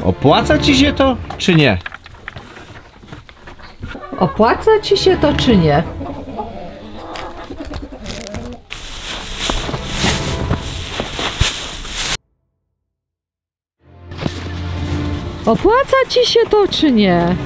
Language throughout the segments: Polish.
Opłaca ci się to, czy nie? Opłaca ci się to, czy nie? Opłaca ci się to, czy nie?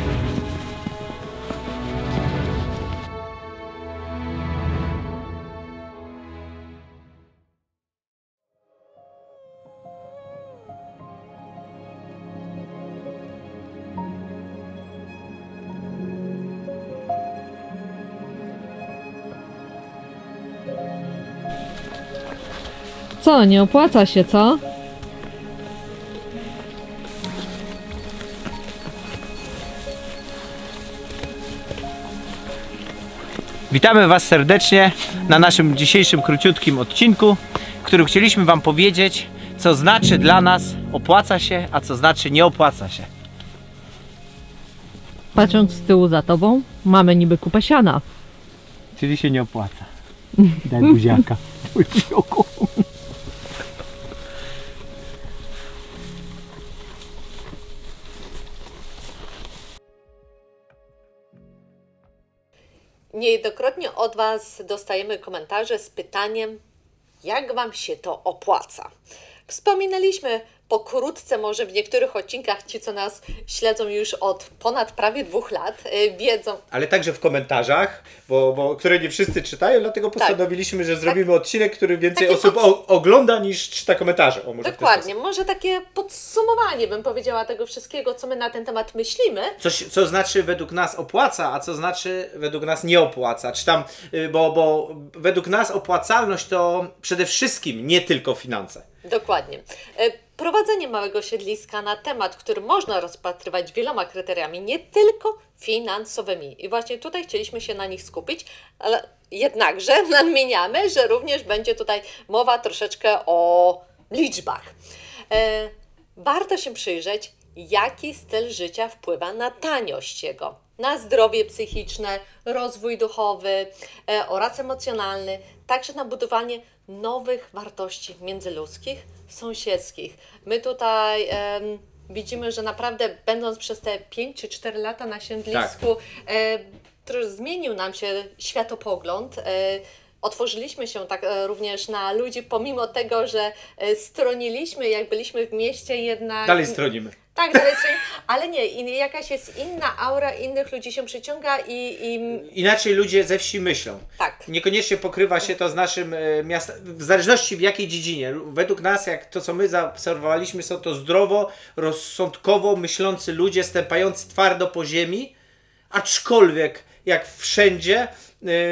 Co, nie opłaca się, co? Witamy Was serdecznie na naszym dzisiejszym króciutkim odcinku, w którym chcieliśmy Wam powiedzieć, co znaczy dla nas opłaca się, a co znaczy nie opłaca się. Patrząc z tyłu za tobą, mamy niby kupę siana. Czyli się nie opłaca. Daj buziaka. Niejednokrotnie od Was dostajemy komentarze z pytaniem, jak Wam się to opłaca. Wspominaliśmy pokrótce, może w niektórych odcinkach, ci co nas śledzą już od ponad prawie 2 lat, wiedzą. Ale także w komentarzach, bo które nie wszyscy czytają, dlatego postanowiliśmy, że zrobimy odcinek, który więcej Takie osób ogląda niż czyta komentarze. O, może Dokładnie, może takie podsumowanie bym powiedziała tego wszystkiego, co my na ten temat myślimy. Co znaczy według nas opłaca, a co znaczy według nas nie opłaca. Czy tam, bo według nas opłacalność to przede wszystkim nie tylko finanse. Dokładnie. Prowadzenie małego siedliska na temat, który można rozpatrywać wieloma kryteriami, nie tylko finansowymi. I właśnie tutaj chcieliśmy się na nich skupić, ale jednakże nadmieniamy, że również będzie tutaj mowa troszeczkę o liczbach. Warto się przyjrzeć, jaki styl życia wpływa na taniość jego, na zdrowie psychiczne, rozwój duchowy oraz emocjonalny, także na budowanie nowych wartości międzyludzkich, sąsiedzkich. My tutaj widzimy, że naprawdę będąc przez te 5 czy 4 lata na siedlisku, zmienił nam się światopogląd. Otworzyliśmy się tak również na ludzi, pomimo tego, że stroniliśmy, jak byliśmy w mieście jednak... Dalej stronimy. Tak, dalej stronimy, ale nie, jakaś jest inna aura, innych ludzi się przyciąga i... Inaczej ludzie ze wsi myślą. Tak. Niekoniecznie pokrywa się to z naszym miastem, w zależności w jakiej dziedzinie. Według nas, jak to co my zaobserwowaliśmy, są to zdrowo, rozsądkowo myślący ludzie, stępający twardo po ziemi, aczkolwiek jak wszędzie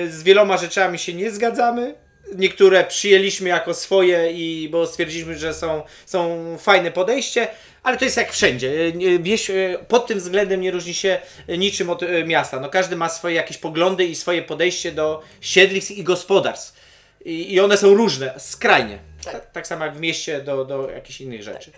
z wieloma rzeczami się nie zgadzamy. Niektóre przyjęliśmy jako swoje, bo stwierdziliśmy, że są fajne podejście, ale to jest jak wszędzie. Wieś pod tym względem nie różni się niczym od miasta. No, każdy ma swoje jakieś poglądy i swoje podejście do siedlisk i gospodarstw. I one są różne, skrajnie. Tak samo jak w mieście do jakichś innych rzeczy.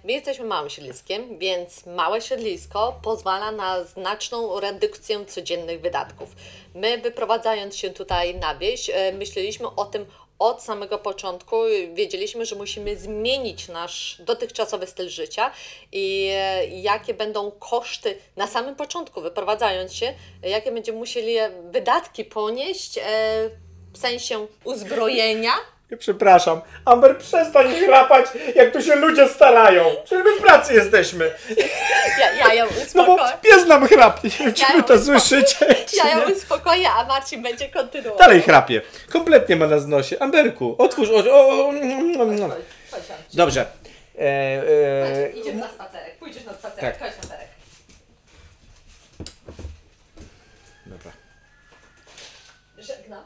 My jesteśmy małym siedliskiem, więc małe siedlisko pozwala na znaczną redukcję codziennych wydatków. My, wyprowadzając się tutaj na wieś, myśleliśmy o tym od samego początku. Wiedzieliśmy, że musimy zmienić nasz dotychczasowy styl życia i jakie będą koszty na samym początku, wyprowadzając się, jakie będziemy musieli wydatki ponieść w sensie uzbrojenia. Przepraszam, Amber, przestań chrapać, jak tu się ludzie starają. Przecież my w pracy jesteśmy. Ja ją uspokoję. No bo pies nam chrapie, nie wiem, czy wy to słyszycie. Ja ją uspokoję, a Marcin będzie kontynuował. Dalej chrapie. Kompletnie ma na znosie. Amberku, otwórz oczy. Dobrze. Idziemy na spacerek. Pójdziesz na spacerek. Tak. Chodź na spacerek. Dobra. Żegnam.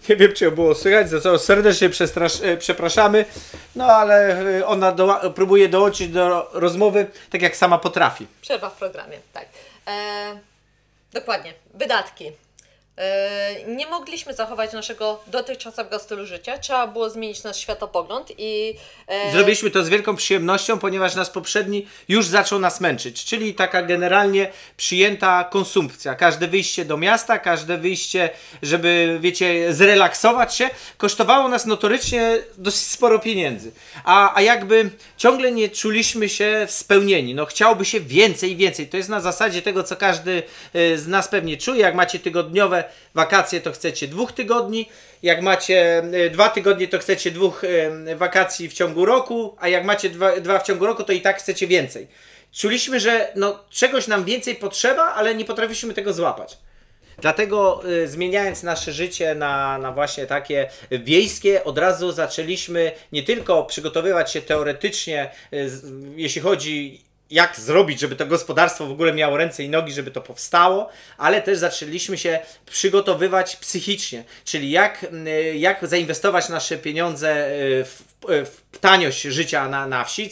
Nie wiem, czy ją było słychać, za co serdecznie przepraszamy, no ale ona próbuje dołączyć do rozmowy tak jak sama potrafi. Przerwa w programie, tak. Dokładnie. Wydatki. Nie mogliśmy zachować naszego dotychczasowego stylu życia, trzeba było zmienić nasz światopogląd i Zrobiliśmy to z wielką przyjemnością, ponieważ nasz poprzedni już zaczął nas męczyć, czyli taka generalnie przyjęta konsumpcja. Każde wyjście do miasta, każde wyjście, żeby, wiecie, zrelaksować się, kosztowało nas notorycznie dosyć sporo pieniędzy. A jakby ciągle nie czuliśmy się spełnieni. No chciałoby się więcej i więcej. To jest na zasadzie tego, co każdy z nas pewnie czuje. Jak macie tygodniowe wakacje, to chcecie 2 tygodni. Jak macie 2 tygodnie, to chcecie 2 wakacji w ciągu roku, a jak macie 2 w ciągu roku, to i tak chcecie więcej. Czuliśmy, że no, czegoś nam więcej potrzeba, ale nie potrafiliśmy tego złapać. Dlatego zmieniając nasze życie na właśnie takie wiejskie, od razu zaczęliśmy nie tylko przygotowywać się teoretycznie, jeśli chodzi jak zrobić, żeby to gospodarstwo w ogóle miało ręce i nogi, żeby to powstało, ale też zaczęliśmy się przygotowywać psychicznie, czyli jak zainwestować nasze pieniądze w taniość życia na wsi,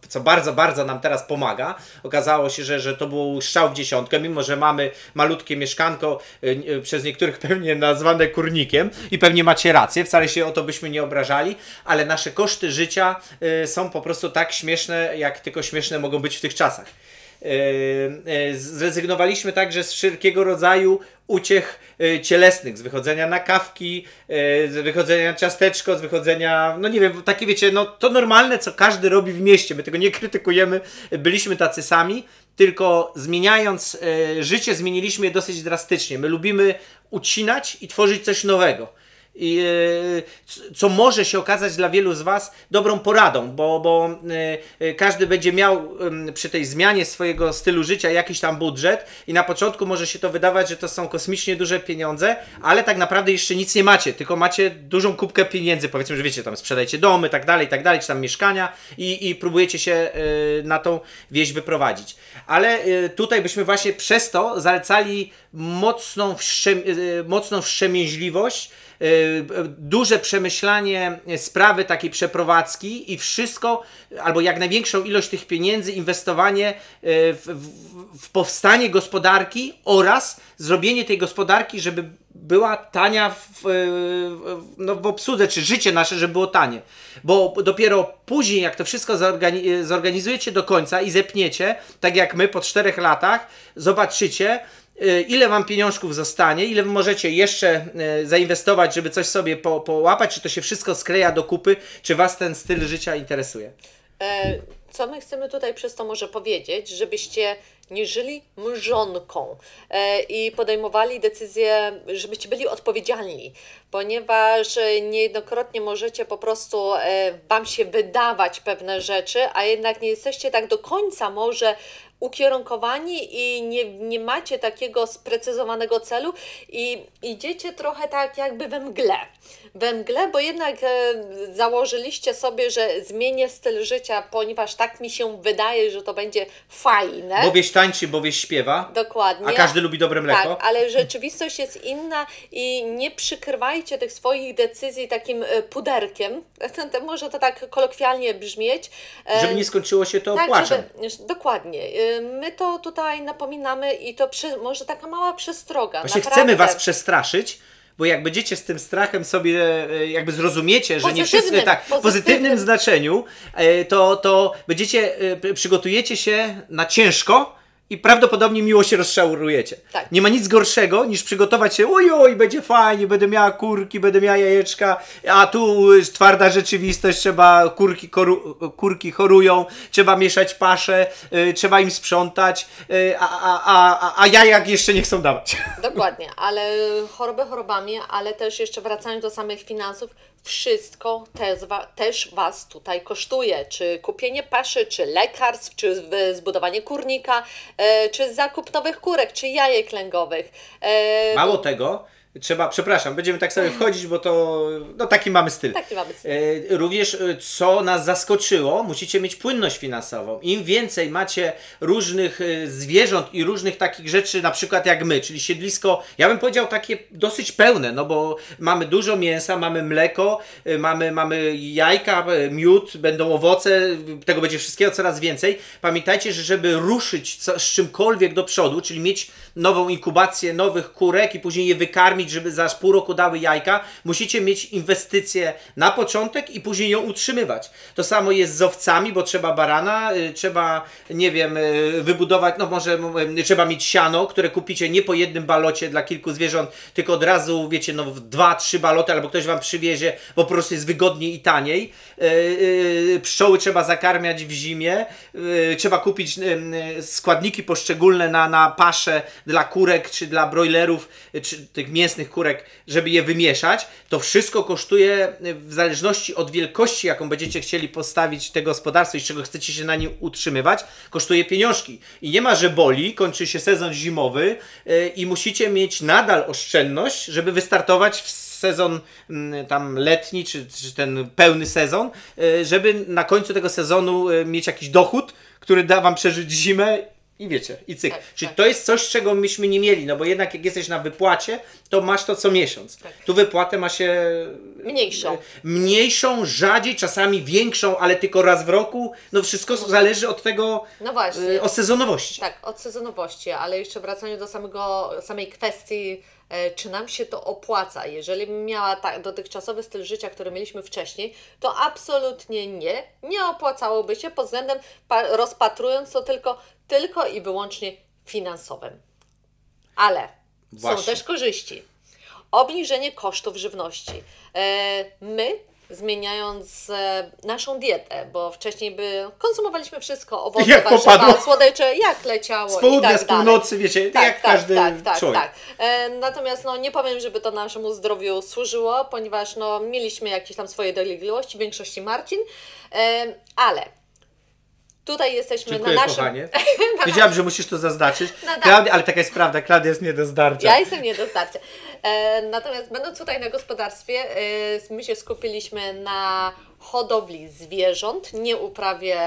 co bardzo, bardzo nam teraz pomaga. Okazało się, że to był strzał w dziesiątkę, mimo że mamy malutkie mieszkanko, przez niektórych pewnie nazwane kurnikiem i pewnie macie rację, wcale się o to byśmy nie obrażali, ale nasze koszty życia są po prostu tak śmieszne, jak tylko śmieszne mogą być w tych czasach. Zrezygnowaliśmy także z wszelkiego rodzaju uciech cielesnych, z wychodzenia na kawki, z wychodzenia na ciasteczko, z wychodzenia, no nie wiem, takie wiecie, no to normalne, co każdy robi w mieście, my tego nie krytykujemy, byliśmy tacy sami, tylko zmieniając życie, zmieniliśmy je dosyć drastycznie. My lubimy ucinać i tworzyć coś nowego. I, co może się okazać dla wielu z Was dobrą poradą, bo każdy będzie miał przy tej zmianie swojego stylu życia jakiś tam budżet i na początku może się to wydawać, że to są kosmicznie duże pieniądze, ale tak naprawdę jeszcze nic nie macie, tylko macie dużą kubkę pieniędzy, powiedzmy, że wiecie, tam sprzedajcie domy, tak dalej, czy tam mieszkania i próbujecie się na tą wieś wyprowadzić. Ale tutaj byśmy właśnie przez to zalecali mocną wstrzemięźliwość, duże przemyślanie sprawy takiej przeprowadzki i wszystko, albo jak największą ilość tych pieniędzy inwestowanie w powstanie gospodarki oraz zrobienie tej gospodarki, żeby była tania w obsłudze, czy życie nasze, żeby było tanie. Bo dopiero później, jak to wszystko zorganizujecie do końca i zepniecie, tak jak my po 4 latach, zobaczycie, ile wam pieniążków zostanie, ile wy możecie jeszcze zainwestować, żeby coś sobie połapać, czy to się wszystko skleja do kupy, czy was ten styl życia interesuje. Co my chcemy tutaj przez to może powiedzieć, żebyście nie żyli mrzonką i podejmowali decyzje, żebyście byli odpowiedzialni, ponieważ niejednokrotnie możecie po prostu wam się wydawać pewne rzeczy, a jednak nie jesteście tak do końca może ukierunkowani i nie macie takiego sprecyzowanego celu i idziecie trochę tak jakby we mgle. We mgle, bo jednak założyliście sobie, że zmienię styl życia, ponieważ tak mi się wydaje, że to będzie fajne. Bo wieś tańczy, bo wieś śpiewa. Dokładnie. A każdy lubi dobre mleko. Tak, ale rzeczywistość jest inna i nie przykrywajcie tych swoich decyzji takim puderkiem. Może to tak kolokwialnie brzmieć. Żeby nie skończyło się to tak, płaczem. Dokładnie. My to tutaj napominamy i to może taka mała przestroga. Właśnie naprawdę. chcemy was przestraszyć, bo jak będziecie z tym strachem sobie jakby zrozumiecie, że nie wszyscy tak w pozytywnym znaczeniu, to będziecie, przygotujecie się na ciężko i prawdopodobnie miło się rozczarujecie. Tak. Nie ma nic gorszego niż przygotować się, oj, będzie fajnie, będę miała kurki, będę miała jajeczka, a tu twarda rzeczywistość, trzeba kurki chorują, trzeba mieszać paszę, trzeba im sprzątać, a jajek jeszcze nie chcą dawać. Dokładnie, ale choroby chorobami, ale też jeszcze wracając do samych finansów, wszystko też was tutaj kosztuje. Czy kupienie paszy, czy lekarstw, czy zbudowanie kurnika, czy zakup nowych kurek, czy jajek lęgowych. Mało tego, trzeba, przepraszam, będziemy tak sobie wchodzić, bo to, no taki mamy styl. Taki mamy styl. Również, co nas zaskoczyło, musicie mieć płynność finansową. Im więcej macie różnych zwierząt i różnych takich rzeczy, na przykład jak my, czyli siedlisko, ja bym powiedział takie dosyć pełne, no bo mamy dużo mięsa, mamy mleko, mamy jajka, miód, będą owoce, tego będzie wszystkiego coraz więcej. Pamiętajcie, że żeby ruszyć z czymkolwiek do przodu, czyli mieć nową inkubację nowych kurek i później je wykarmić, żeby za pół roku dały jajka, musicie mieć inwestycję na początek i później ją utrzymywać. To samo jest z owcami, bo trzeba barana, trzeba, nie wiem, wybudować, no może trzeba mieć siano, które kupicie nie po jednym balocie dla kilku zwierząt, tylko od razu, wiecie, no 2-3 baloty, albo ktoś wam przywiezie, bo po prostu jest wygodniej i taniej. Pszczoły trzeba zakarmiać w zimie, trzeba kupić składniki poszczególne na paszę dla kurek, czy dla broilerów, czy tych mięsnych kurek, żeby je wymieszać. To wszystko kosztuje w zależności od wielkości, jaką będziecie chcieli postawić te gospodarstwo i z czego chcecie się na nim utrzymywać, kosztuje pieniążki. I nie ma, że boli, kończy się sezon zimowy i musicie mieć nadal oszczędność, żeby wystartować w sezon tam letni, czy ten pełny sezon, żeby na końcu tego sezonu mieć jakiś dochód, który da wam przeżyć zimę i wiecie, i cyk. Tak, Czyli tak. to jest coś, czego myśmy nie mieli, no bo jednak jak jesteś na wypłacie, to masz to co miesiąc. Tak. Tu wypłatę ma się Mniejszą. rzadziej, czasami większą, ale tylko raz w roku. No wszystko zależy od tego, No właśnie. od sezonowości. Tak, od sezonowości, ale jeszcze wracając do samej kwestii, czy nam się to opłaca. Jeżeli bym miała dotychczasowy styl życia, który mieliśmy wcześniej, to absolutnie nie opłacałoby się pod względem, rozpatrując to tylko i wyłącznie finansowym. Ale Właśnie. są też korzyści. Obniżenie kosztów żywności. My, zmieniając naszą dietę, bo wcześniej konsumowaliśmy wszystko, owoce, Jak warzywa, popadło. słodycze, jak leciało Z południa, i tak z północy, wiecie, jak każdy człowiek. tak. Natomiast nie powiem, żeby to naszemu zdrowiu służyło, ponieważ mieliśmy jakieś tam swoje dolegliwości, w większości Marcin, ale tutaj jesteśmy Dziękuję, na naszym... kochanie. Wiedziałam, że musisz to zaznaczyć. tak. Klaudia, ale taka jest prawda, Klaudia jest nie do zdarcia. Ja jestem nie do starcia. Natomiast będąc tutaj na gospodarstwie, my się skupiliśmy na hodowli zwierząt, nie uprawie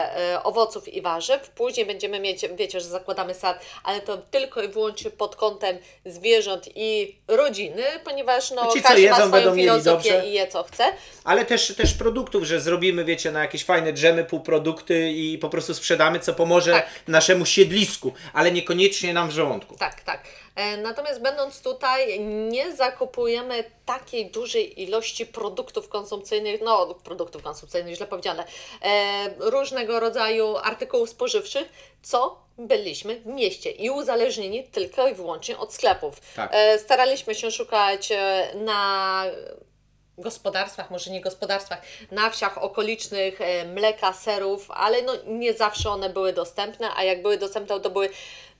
owoców i warzyw. Później będziemy mieć, wiecie, że zakładamy sad, ale to tylko i wyłącznie pod kątem zwierząt i rodziny, ponieważ Ci, co każdy jedzą, ma będą swoją mieli filozofię dobrze. i je co chce. Ale też produktów, że zrobimy, wiecie, na jakieś fajne dżemy, półprodukty i po prostu sprzedamy, co pomoże Tak. naszemu siedlisku, ale niekoniecznie nam w żołądku. Tak, tak. Natomiast będąc tutaj, nie zakupujemy takiej dużej ilości produktów konsumpcyjnych, źle powiedziane, różnego rodzaju artykułów spożywczych, co byliśmy w mieście i uzależnieni tylko i wyłącznie od sklepów. Tak. Staraliśmy się szukać na gospodarstwach, może nie gospodarstwach, na wsiach okolicznych mleka, serów, ale nie zawsze one były dostępne, a jak były dostępne, to były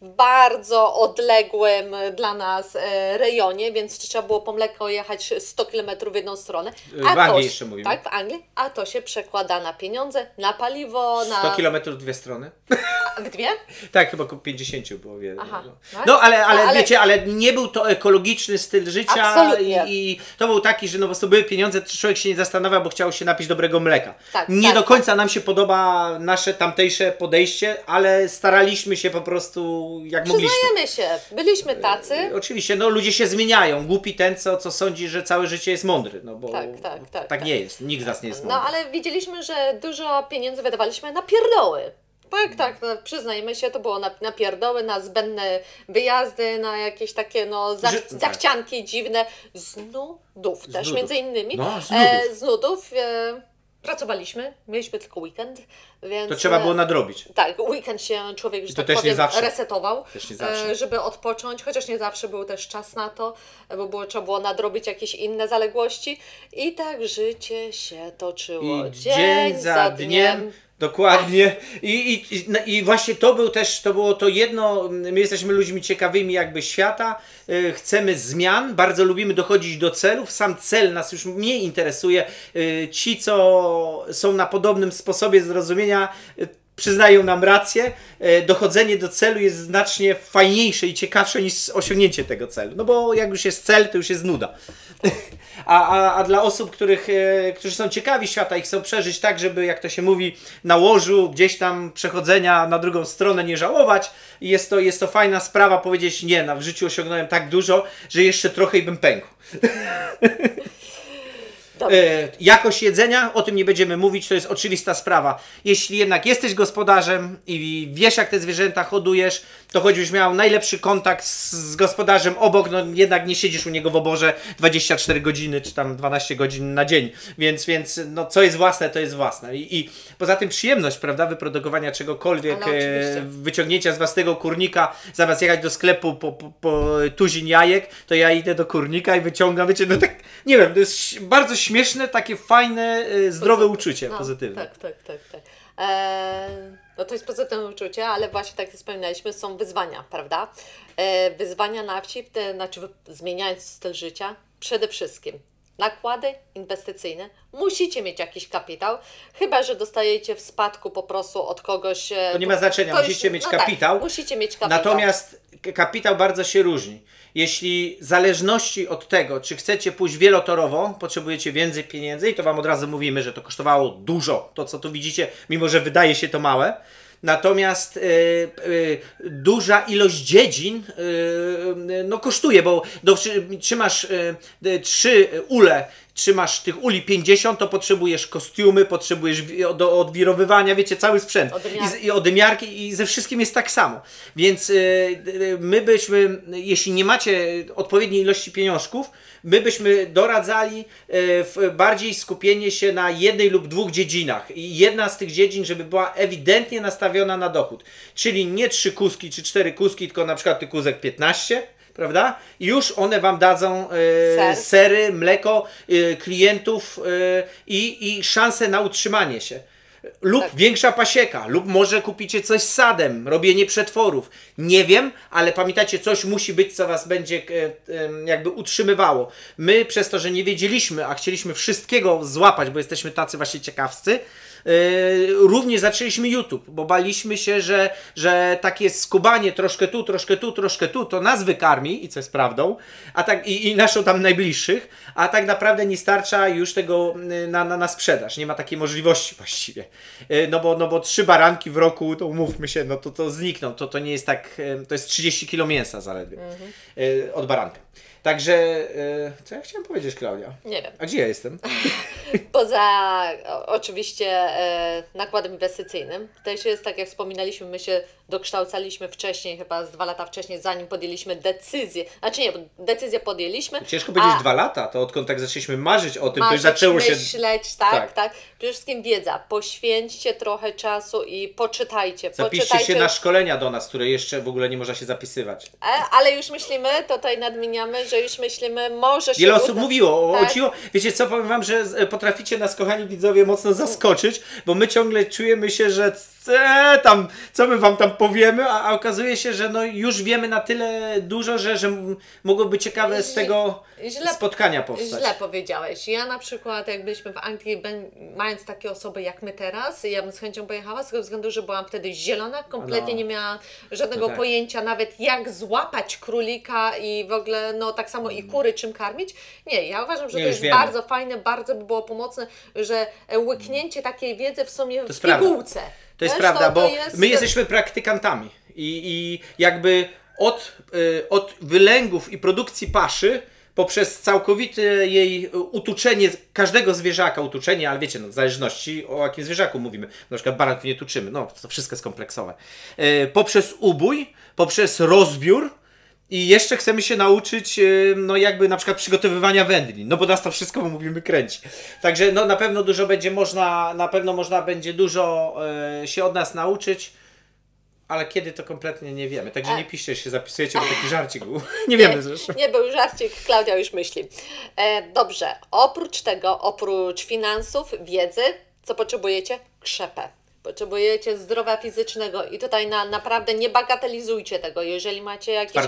w bardzo odległym dla nas rejonie, więc trzeba było po mleko jechać 100 km w jedną stronę. W Anglii jeszcze mówimy. Tak, w Anglii, a to się przekłada na pieniądze, na paliwo, 100 km dwie strony? w dwie? Tak, chyba około 50 było. Aha. No ale wiecie, ale nie był to ekologiczny styl życia. Absolutnie. I to był taki, że po prostu były pieniądze, człowiek się nie zastanawiał, bo chciał się napić dobrego mleka. Tak, nie tak, do końca nam się podoba nasze tamtejsze podejście, ale staraliśmy się po prostu jak mogliśmy. Przyznajemy się, byliśmy tacy. Oczywiście, ludzie się zmieniają. Głupi ten, co sądzi, że całe życie jest mądry. No bo Tak. nie jest. Nikt z nas nie jest mądry. Ale widzieliśmy, że dużo pieniędzy wydawaliśmy na pierdoły. Tak, przyznajmy się, to było na pierdoły, na zbędne wyjazdy, na jakieś takie zachcianki dziwne, z nudów też nudów. między innymi. Z nudów. Z nudów pracowaliśmy, mieliśmy tylko weekend, więc... To trzeba było nadrobić. Tak, weekend się człowiek, że to tak też nie powiem, zawsze. resetował, Też nie zawsze. żeby odpocząć, chociaż nie zawsze był też czas na to, bo trzeba było nadrobić jakieś inne zaległości i tak życie się toczyło. I dzień za dniem. Dokładnie. I właśnie to było to jedno, my jesteśmy ludźmi ciekawymi jakby świata, chcemy zmian, bardzo lubimy dochodzić do celów, sam cel nas już mniej interesuje. Ci, co są na podobnym sposobie zrozumienia, przyznają nam rację, dochodzenie do celu jest znacznie fajniejsze i ciekawsze niż osiągnięcie tego celu. No bo jak już jest cel, to już jest nuda. A dla osób, którzy są ciekawi świata i chcą przeżyć tak, żeby, jak to się mówi, na łożu gdzieś tam przechodzenia na drugą stronę nie żałować, jest to fajna sprawa powiedzieć, nie, w życiu osiągnąłem tak dużo, że jeszcze trochę i bym pękł. Jakość jedzenia, o tym nie będziemy mówić, to jest oczywista sprawa. Jeśli jednak jesteś gospodarzem i wiesz, jak te zwierzęta hodujesz, to choćbyś miał najlepszy kontakt z gospodarzem obok, no jednak nie siedzisz u niego w oborze 24 godziny, czy tam 12 godzin na dzień. Więc no, co jest własne, to jest własne. I poza tym przyjemność, prawda, wyprodukowania czegokolwiek, wyciągnięcia z własnego kurnika, zamiast jechać do sklepu po tuzin jajek, to ja idę do kurnika i wyciągam, wiecie, no tak, nie wiem, to jest bardzo śmieszne, takie fajne, zdrowe uczucie, pozytywne. Tak. No to jest pozytywne uczucie, ale właśnie tak jak wspominaliśmy, są wyzwania, prawda? Wyzwania na wsi, znaczy zmieniając styl życia, przede wszystkim nakłady inwestycyjne, musicie mieć jakiś kapitał, chyba że dostajecie w spadku po prostu od kogoś. To nie ma znaczenia, musicie mieć kapitał. Tak, musicie mieć kapitał. Natomiast kapitał bardzo się różni. Jeśli w zależności od tego, czy chcecie pójść wielotorowo, potrzebujecie więcej pieniędzy i to wam od razu mówimy, że to kosztowało dużo, to co tu widzicie, mimo że wydaje się to małe. Natomiast duża ilość dziedzin no kosztuje, bo trzymasz 3 ule, trzymasz tych uli 50, to potrzebujesz kostiumy, potrzebujesz do odwirowywania, wiecie, cały sprzęt. I odmiarki i ze wszystkim jest tak samo. Więc my byśmy, jeśli nie macie odpowiedniej ilości pieniążków, my byśmy doradzali bardziej skupienie się na jednej lub 2 dziedzinach. I jedna z tych dziedzin, żeby była ewidentnie nastawiona na dochód. Czyli nie 3 kuski czy 4 kuski, tylko na przykład tych kózek 15, prawda? I już one wam dadzą sery, mleko, klientów i szansę na utrzymanie się. Lub większa pasieka, lub może kupicie coś z sadem, robienie przetworów. Nie wiem, ale pamiętajcie, coś musi być, co was będzie jakby utrzymywało. My przez to, że nie wiedzieliśmy, a chcieliśmy wszystkiego złapać, bo jesteśmy tacy właśnie ciekawscy, również zaczęliśmy YouTube, bo baliśmy się, że takie skubanie troszkę tu, to nas wykarmi i co jest prawdą, a tak i naszą tam najbliższych, a tak naprawdę nie starcza już tego na sprzedaż. Nie ma takiej możliwości właściwie. No bo 3 baranki w roku, to umówmy się, no to znikną. To nie jest tak, to jest 30 kg mięsa zaledwie od baranka. Także, co ja chciałem powiedzieć, Klaudia? Nie wiem. A gdzie ja jestem? Poza oczywiście nakładem inwestycyjnym, też jest tak jak wspominaliśmy, my się dokształcaliśmy wcześniej, chyba z 2 lata wcześniej, zanim podjęliśmy decyzję. Znaczy nie, bo decyzję podjęliśmy. Ciężko powiedzieć 2 lata, to odkąd tak zaczęliśmy marzyć o tym, to już zaczęło się... myśleć, tak. Przede wszystkim wiedza. Poświęćcie trochę czasu i poczytajcie. Zapiszcie się na szkolenia do nas, które jeszcze w ogóle nie można się zapisywać. Ale już myślimy, tutaj nadmieniamy, że już myślimy, może się Wiele osób mówiło tak? Wiecie co, powiem wam, że potraficie nas, kochani widzowie, mocno zaskoczyć, bo my ciągle czujemy się, że co my wam tam powiemy, a okazuje się, że no już wiemy na tyle dużo, że mogłoby ciekawe z tego spotkania powstać. Źle powiedziałeś. Ja na przykład, jak byliśmy w Anglii, mając takie osoby jak my teraz, ja bym z chęcią pojechała, z tego względu, że byłam wtedy zielona, kompletnie nie miałam żadnego pojęcia nawet jak złapać królika i w ogóle, no tak samo i kury czym karmić. Nie, ja uważam, że to jest bardzo fajne, bardzo by było pomocne, że łyknięcie takiej wiedzy w sumie w pigułce. To jest prawda, bo my jesteśmy praktykantami i jakby od wylęgów i produkcji paszy poprzez całkowite jej utuczenie każdego zwierzaka, ale wiecie, no, w zależności o jakim zwierzaku mówimy, na przykład baranków nie tuczymy, no to wszystko jest kompleksowe, poprzez ubój, poprzez rozbiór i jeszcze chcemy się nauczyć, no jakby na przykład przygotowywania wędlin, no bo nas to wszystko, mówimy, kręci. Także no na pewno dużo będzie można będzie dużo się od nas nauczyć, ale kiedy to kompletnie nie wiemy. Także nie piszcie, się zapisujecie, bo taki żarcik był. Nie wiemy zresztą. Nie był żarcik, Klaudia już myśli. Dobrze, oprócz tego, oprócz finansów, wiedzy, co potrzebujecie? Krzepę. Potrzebujecie zdrowia fizycznego i tutaj naprawdę nie bagatelizujcie tego. Jeżeli macie jakieś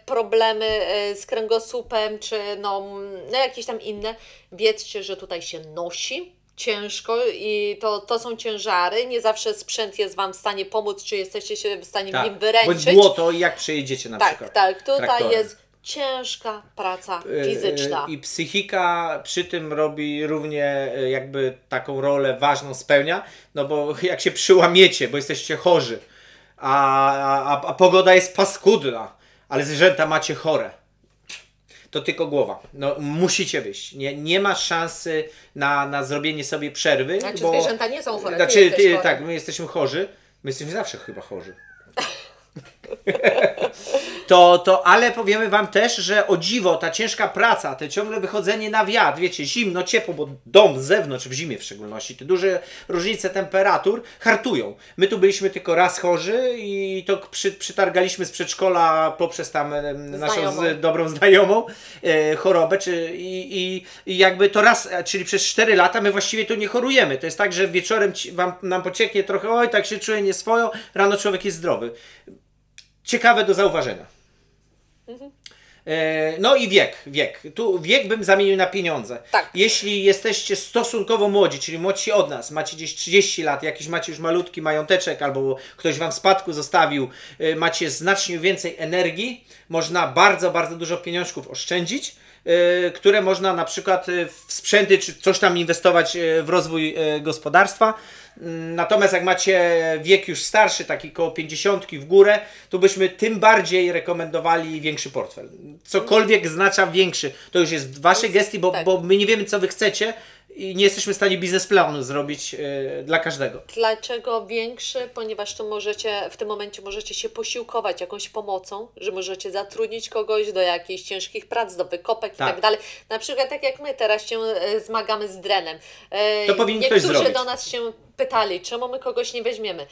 problemy z kręgosłupem, czy no jakieś tam inne, wiedzcie, że tutaj się nosi ciężko i to są ciężary. Nie zawsze sprzęt jest Wam w stanie pomóc, czy jesteście się w stanie w nim wyręczyć. Bądź błoto, jak przejedziecie na przykład. Tak, tutaj traktorem. jest ciężka praca fizyczna. I psychika przy tym robi równie jakby taką rolę ważną spełnia, no bo jak się przyłamiecie, bo jesteście chorzy, a pogoda jest paskudna, ale zwierzęta macie chore, to tylko głowa. No, musicie wyjść. Nie ma szansy na zrobienie sobie przerwy. Znaczy bo... zwierzęta nie są chore, Tak, my jesteśmy chorzy. My jesteśmy zawsze chyba chorzy. Ale powiemy wam też, że o dziwo, ta ciężka praca, te ciągle wychodzenie na wiatr, wiecie, zimno, ciepło, bo dom z zewnątrz, w zimie w szczególności, te duże różnice temperatur hartują. My tu byliśmy tylko raz chorzy i to przytargaliśmy z przedszkola poprzez tam naszą dobrą znajomą chorobę, i jakby to raz, czyli przez 4 lata my właściwie tu nie chorujemy. To jest tak, że wieczorem nam pocieknie trochę, oj, tak się czuję nieswojo, rano człowiek jest zdrowy. Ciekawe do zauważenia. No i wiek. Tu wiek bym zamienił na pieniądze. Tak. Jeśli jesteście stosunkowo młodzi, czyli młodsi od nas, macie gdzieś 30 lat, jakiś macie już malutki mająteczek, albo ktoś wam w spadku zostawił, macie znacznie więcej energii, można bardzo, bardzo dużo pieniążków oszczędzić, które można na przykład w sprzęty, czy coś tam inwestować w rozwój gospodarstwa. Natomiast jak macie wiek już starszy, taki koło 50 w górę, to byśmy tym bardziej rekomendowali większy portfel. Cokolwiek znacza większy. To już jest w waszej gestii, bo my nie wiemy, co wy chcecie i nie jesteśmy w stanie biznesplanu zrobić dla każdego. Dlaczego większy? Ponieważ tu w tym momencie możecie się posiłkować jakąś pomocą, że możecie zatrudnić kogoś do jakichś ciężkich prac, do wykopek i tak dalej. Na przykład tak jak my teraz się zmagamy z drenem. To powinien ktoś zrobić. Niektórzy do nas się pytali, czemu my kogoś nie weźmiemy.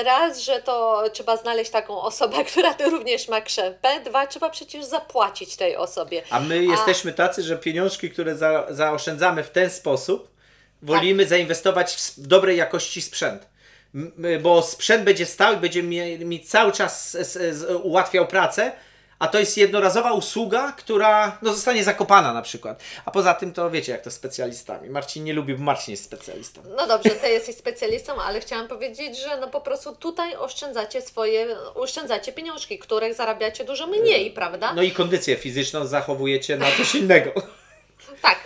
Raz, że to trzeba znaleźć taką osobę, która tu również ma krzepę. 2, trzeba przecież zapłacić tej osobie. A my jesteśmy tacy, że pieniążki, które zaoszczędzamy w ten sposób, wolimy zainwestować w dobrej jakości sprzęt. Bo sprzęt będzie stał i będzie mi cały czas ułatwiał pracę, a to jest jednorazowa usługa, która zostanie zakopana na przykład. A poza tym to wiecie, jak to z specjalistami. Marcin nie lubi, bo Marcin jest specjalistą. No dobrze, ty jesteś specjalistą, ale chciałam powiedzieć, że po prostu tutaj oszczędzacie pieniążki, których zarabiacie dużo mniej, prawda? No i kondycję fizyczną zachowujecie na coś innego. Tak.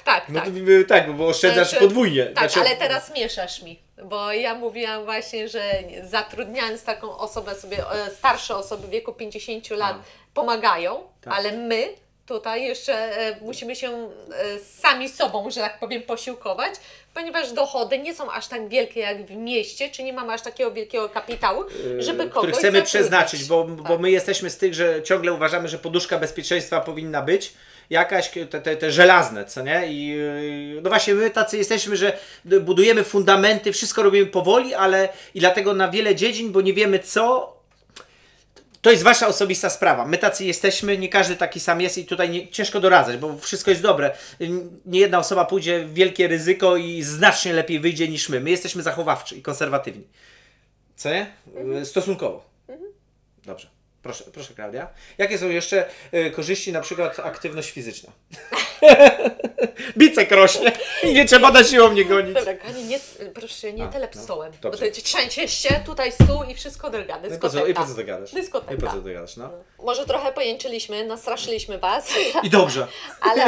Tak, bo oszczędzasz podwójnie. Tak, ale teraz mieszasz mi, bo ja mówiłam właśnie, że zatrudniając taką osobę sobie, starsze osoby w wieku 50 lat pomagają, ale my tutaj jeszcze musimy się sami sobą, że tak powiem, posiłkować, ponieważ dochody nie są aż tak wielkie jak w mieście, czy nie mamy aż takiego wielkiego kapitału, żeby kogoś który chcemy przeznaczyć, bo my jesteśmy z tych, że ciągle uważamy, że poduszka bezpieczeństwa powinna być jakaś, te żelazne, co nie? I no właśnie my tacy jesteśmy, że budujemy fundamenty, wszystko robimy powoli, i dlatego na wiele dziedzin, bo nie wiemy co. To jest wasza osobista sprawa. My tacy jesteśmy, nie każdy taki sam jest i tutaj ciężko doradzać, bo wszystko jest dobre. Nie jedna osoba pójdzie w wielkie ryzyko i znacznie lepiej wyjdzie niż my. My jesteśmy zachowawczy i konserwatywni. Co nie? Stosunkowo. Dobrze. Proszę Klaudia. Jakie są jeszcze korzyści, na przykład aktywność fizyczna? Bicek rośnie i nie trzeba na siłownię gonić. Dobra, kochani, proszę nie telep stołem, bo to trzęsie się, tutaj stół i wszystko drga. I po co to gadasz? Dyskoteka. I po co to gadasz, no? Może trochę pojęczyliśmy, nastraszyliśmy was. I dobrze. Ale...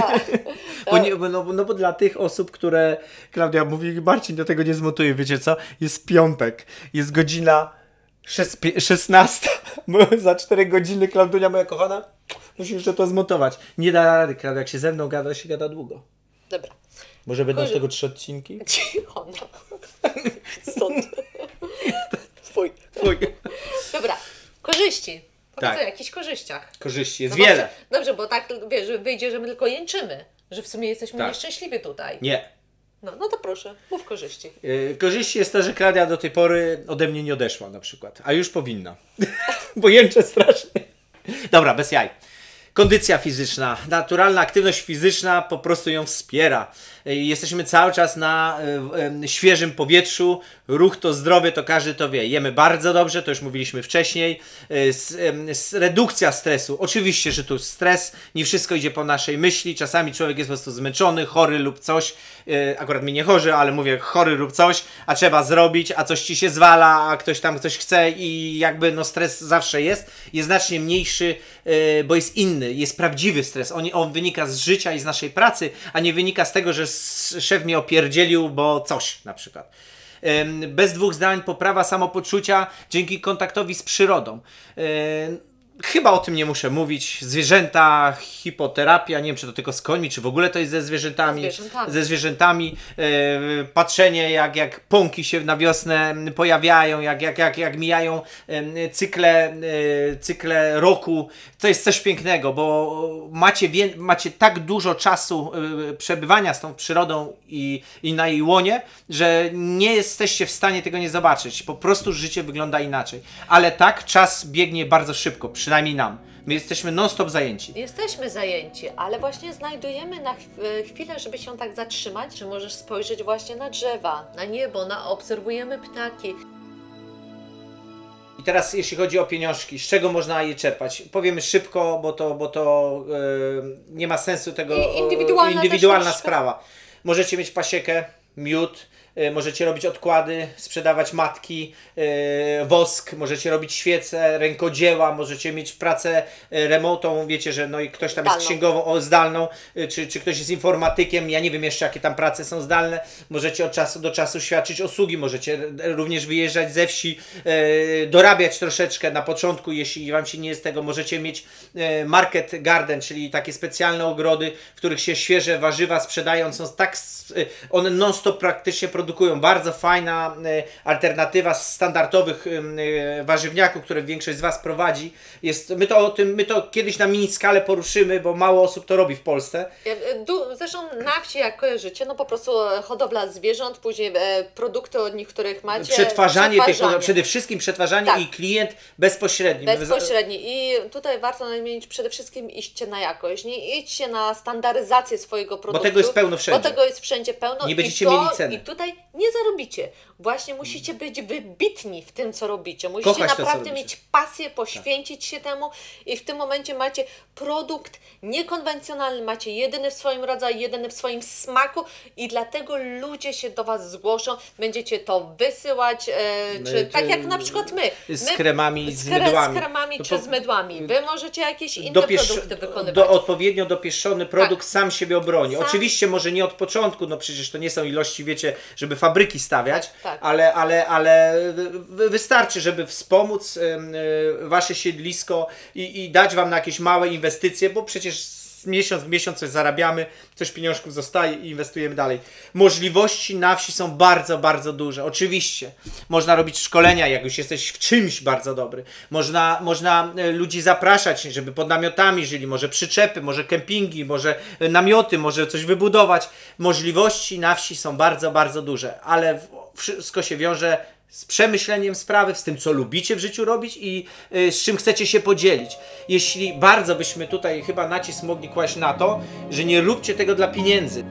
Bo dla tych osób, które Klaudia mówi, Marcin do tego nie zmontuje, wiecie co? Jest piątek, jest godzina 16. Za 4 godziny Klaudunia, moja kochana, musisz jeszcze to zmontować. Nie da rady, Klaudia, jak się ze mną gada, się gada długo. Dobra. Może będą z tego 3 odcinki? Cicho, no. Stąd. Twój. Dobra, korzyści. Powiedz o jakichś korzyściach. Korzyści, jest wiele. Dobrze, bo tak, wiesz, wyjdzie, że my tylko jęczymy. Że w sumie jesteśmy nieszczęśliwi tutaj. Nie. No to proszę, mów korzyści. Korzyści jest to, że Klaudia do tej pory ode mnie nie odeszła na przykład, a już powinna. Bo jęczę strasznie. Dobra, bez jaj. Kondycja fizyczna, naturalna aktywność fizyczna po prostu ją wspiera. Jesteśmy cały czas na świeżym powietrzu, ruch to zdrowie, to każdy to wie. Jemy bardzo dobrze, to już mówiliśmy wcześniej. Redukcja stresu, oczywiście, że tu stres, nie wszystko idzie po naszej myśli, czasami człowiek jest po prostu zmęczony, chory lub coś, akurat mi nie chorzy, ale mówię chory lub coś, a trzeba zrobić, a coś ci się zwala, a ktoś tam coś chce i jakby no stres zawsze jest znacznie mniejszy, bo jest inny, jest prawdziwy stres, on wynika z życia i z naszej pracy, a nie wynika z tego, że szef mnie opierdzielił, bo coś na przykład. Bez dwóch zdań poprawa samopoczucia dzięki kontaktowi z przyrodą. Chyba o tym nie muszę mówić. Zwierzęta, hipoterapia, nie wiem czy to tylko z końmi, czy w ogóle to jest ze zwierzętami. Ze zwierzętami. Patrzenie jak pąki się na wiosnę pojawiają, jak mijają cykle roku. To jest coś pięknego, bo macie tak dużo czasu przebywania z tą przyrodą i na jej łonie, że nie jesteście w stanie tego nie zobaczyć. Po prostu życie wygląda inaczej. Ale tak, czas biegnie bardzo szybko. Przynajmniej nam. My jesteśmy non-stop zajęci. Jesteśmy zajęci, ale właśnie znajdujemy na chwilę, żeby się tak zatrzymać, że możesz spojrzeć właśnie na drzewa, na niebo, obserwujemy ptaki. I teraz jeśli chodzi o pieniążki, zzz czego można je czerpać? Powiemy szybko, bo to nie ma sensu tego. Indywidualna sprawa. Możecie mieć pasiekę, miód, możecie robić odkłady, sprzedawać matki, wosk, możecie robić świece, rękodzieła, możecie mieć pracę remotą, wiecie, że no i ktoś tam jest księgową, zdalną, czy ktoś jest informatykiem, ja nie wiem jeszcze jakie tam prace są zdalne, możecie od czasu do czasu świadczyć usługi, możecie również wyjeżdżać ze wsi, dorabiać troszeczkę na początku, jeśli wam się nie jest tego, możecie mieć market garden, czyli takie specjalne ogrody, w których się świeże warzywa sprzedają, są tak, one non-stop praktycznie produkują. Bardzo fajna alternatywa standardowych warzywniaków, które większość z was prowadzi. My to kiedyś na mini skalę poruszymy, bo mało osób to robi w Polsce. Zresztą na wsi, jak kojarzycie, no po prostu hodowla zwierząt, później produkty od nich, których macie. Przetwarzanie. Przede wszystkim przetwarzanie i klient bezpośredni. Bezpośredni. I tutaj warto nadmienić przede wszystkim iście na jakość. Nie idźcie na standaryzację swojego produktu. Bo tego jest pełno wszędzie. Bo tego jest wszędzie pełno. Nie będziecie mieli ceny. I tutaj nie zarobicie. Właśnie musicie być wybitni w tym, co robicie. Musicie naprawdę mieć pasję, poświęcić się temu i w tym momencie macie produkt niekonwencjonalny, macie jedyny w swoim rodzaju, jedyny w swoim smaku i dlatego ludzie się do was zgłoszą, będziecie to wysyłać, tak jak na przykład my. Z kremami, z mydłami. Z kremami czy z mydłami. Wy możecie jakieś inne produkty wykonywać. Odpowiednio dopieszczony produkt sam siebie obroni. Oczywiście może nie od początku, no przecież to nie są ilości, wiecie, żeby fabryki stawiać, ale wystarczy, żeby wspomóc wasze siedlisko i dać wam na jakieś małe inwestycje, bo przecież z miesiąc w miesiąc coś zarabiamy, coś pieniążków zostaje i inwestujemy dalej. Możliwości na wsi są bardzo, bardzo duże. Oczywiście można robić szkolenia, jak już jesteś w czymś bardzo dobry. Można ludzi zapraszać, żeby pod namiotami żyli, może przyczepy, może kempingi, może namioty, może coś wybudować. Możliwości na wsi są bardzo, bardzo duże, ale wszystko się wiąże z przemyśleniem sprawy, z tym, co lubicie w życiu robić i z czym chcecie się podzielić. Jeśli bardzo byśmy tutaj chyba nacisk mogli kłaść na to, że nie róbcie tego dla pieniędzy.